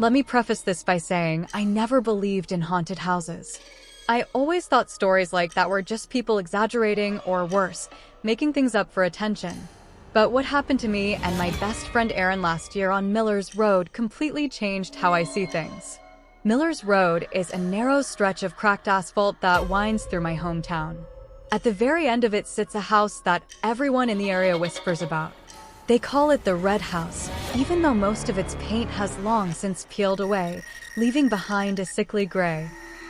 Let me preface this by saying I never believed in haunted houses. I always thought stories like that were just people exaggerating or worse, making things up for attention. But what happened to me and my best friend Aaron last year on Miller's Road completely changed how I see things. Miller's Road is a narrow stretch of cracked asphalt that winds through my hometown. At the very end of it sits a house that everyone in the area whispers about. They call it the Red House, even though most of its paint has long since peeled away, leaving behind a sickly gray.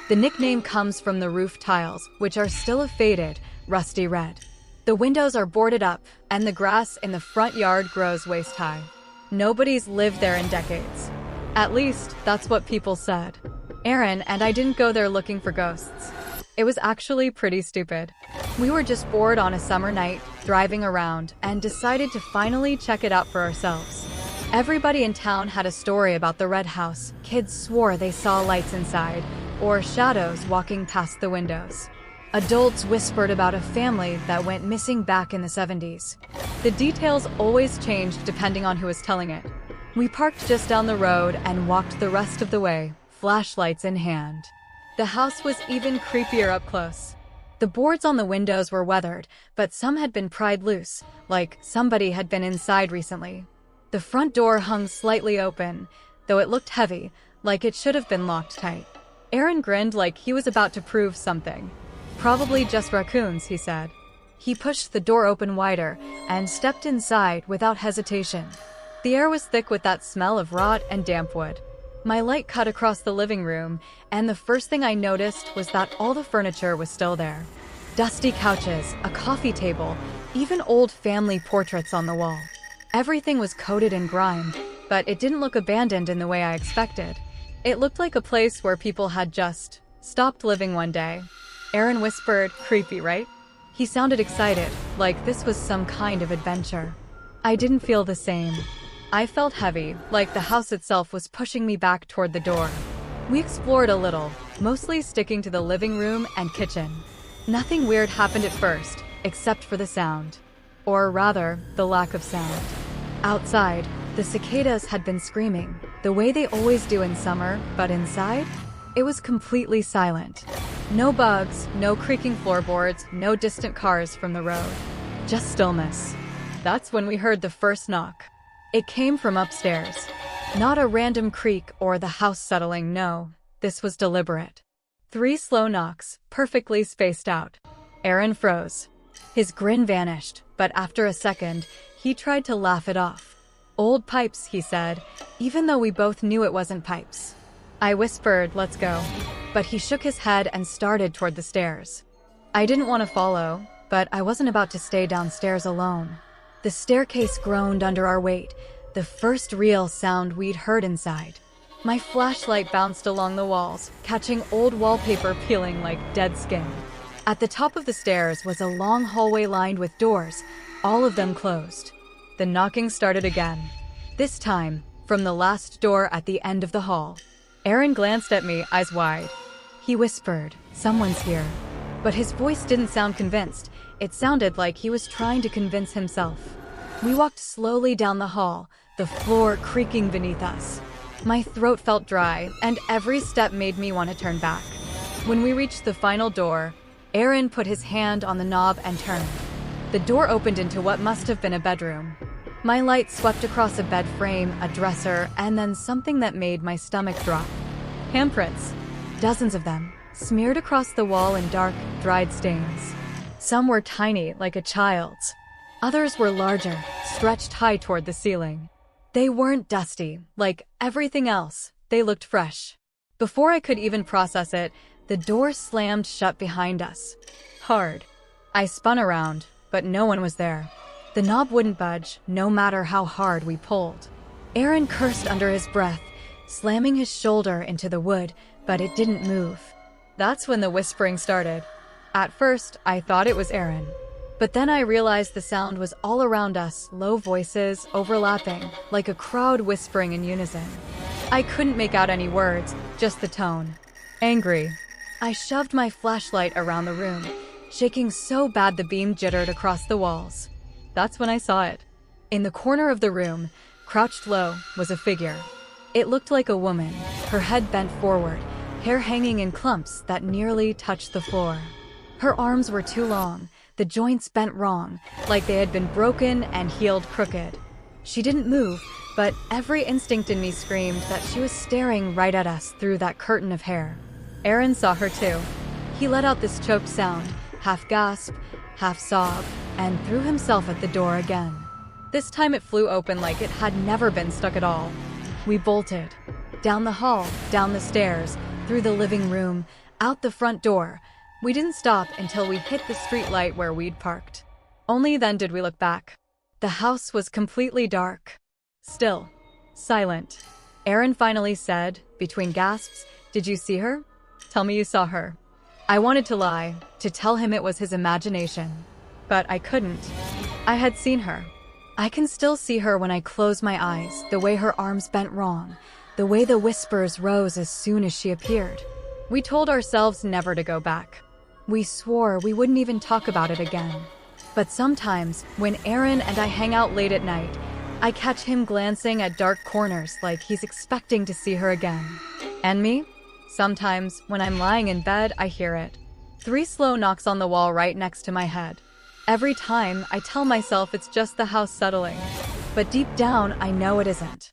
The nickname comes from the roof tiles, which are still a faded, rusty red. The windows are boarded up, and the grass in the front yard grows waist-high. Nobody's lived there in decades. At least, that's what people said. Aaron and I didn't go there looking for ghosts. It was actually pretty stupid. We were just bored on a summer night, driving around, and decided to finally check it out for ourselves. Everybody in town had a story about the Red House. Kids swore they saw lights inside, or shadows walking past the windows. Adults whispered about a family that went missing back in the 70s. The details always changed depending on who was telling it. We parked just down the road and walked the rest of the way, flashlights in hand. The house was even creepier up close. The boards on the windows were weathered, but some had been pried loose, like somebody had been inside recently. The front door hung slightly open, though it looked heavy, like it should have been locked tight. Aaron grinned like he was about to prove something. Probably just raccoons, he said. He pushed the door open wider and stepped inside without hesitation. The air was thick with that smell of rot and damp wood. My light cut across the living room, and the first thing I noticed was that all the furniture was still there. Dusty couches, a coffee table, even old family portraits on the wall. Everything was coated in grime, but it didn't look abandoned in the way I expected. It looked like a place where people had just stopped living one day. Aaron whispered, "Creepy, right?" He sounded excited, like this was some kind of adventure. I didn't feel the same. I felt heavy, like the house itself was pushing me back toward the door. We explored a little, mostly sticking to the living room and kitchen. Nothing weird happened at first, except for the sound. Or rather, the lack of sound. Outside, the cicadas had been screaming, the way they always do in summer, but inside, it was completely silent. No bugs, no creaking floorboards, no distant cars from the road. Just stillness. That's when we heard the first knock. It came from upstairs. Not a random creak or the house settling, no. This was deliberate. 3 slow knocks, perfectly spaced out. Aaron froze. His grin vanished, but after a second, he tried to laugh it off. "Old pipes," he said, even though we both knew it wasn't pipes. I whispered, "Let's go." But he shook his head and started toward the stairs. I didn't want to follow, but I wasn't about to stay downstairs alone. The staircase groaned under our weight, the first real sound we'd heard inside. My flashlight bounced along the walls, catching old wallpaper peeling like dead skin. At the top of the stairs was a long hallway lined with doors, all of them closed. The knocking started again. This time, from the last door at the end of the hall. Aaron glanced at me, eyes wide. He whispered, "Someone's here." But his voice didn't sound convinced. It sounded like he was trying to convince himself. We walked slowly down the hall, the floor creaking beneath us. My throat felt dry, and every step made me want to turn back. When we reached the final door, Aaron put his hand on the knob and turned. The door opened into what must have been a bedroom. My light swept across a bed frame, a dresser, and then something that made my stomach drop. Handprints. Dozens of them, smeared across the wall in dark, dried stains. Some were tiny, like a child's. Others were larger, stretched high toward the ceiling. They weren't dusty, like everything else. They looked fresh. Before I could even process it, the door slammed shut behind us. Hard. I spun around, but no one was there. The knob wouldn't budge, no matter how hard we pulled. Aaron cursed under his breath, slamming his shoulder into the wood, but it didn't move. That's when the whispering started. At first, I thought it was Aaron. But then I realized the sound was all around us, low voices, overlapping, like a crowd whispering in unison. I couldn't make out any words, just the tone. Angry. I shoved my flashlight around the room, shaking so bad the beam jittered across the walls. That's when I saw it. In the corner of the room, crouched low, was a figure. It looked like a woman, her head bent forward, hair hanging in clumps that nearly touched the floor. Her arms were too long, the joints bent wrong, like they had been broken and healed crooked. She didn't move, but every instinct in me screamed that she was staring right at us through that curtain of hair. Aaron saw her too. He let out this choked sound, half gasp, half sob, and threw himself at the door again. This time it flew open like it had never been stuck at all. We bolted. Down the hall, down the stairs, through the living room, out the front door. We didn't stop until we hit the street light where we'd parked. Only then did we look back. The house was completely dark. Still. Silent. Aaron finally said, between gasps, "Did you see her? Tell me you saw her." I wanted to lie, to tell him it was his imagination. But I couldn't. I had seen her. I can still see her when I close my eyes, the way her arms bent wrong, the way the whispers rose as soon as she appeared. We told ourselves never to go back. We swore we wouldn't even talk about it again. But sometimes, when Aaron and I hang out late at night, I catch him glancing at dark corners like he's expecting to see her again. And me? Sometimes, when I'm lying in bed, I hear it. 3 slow knocks on the wall right next to my head. Every time, I tell myself it's just the house settling. But deep down, I know it isn't.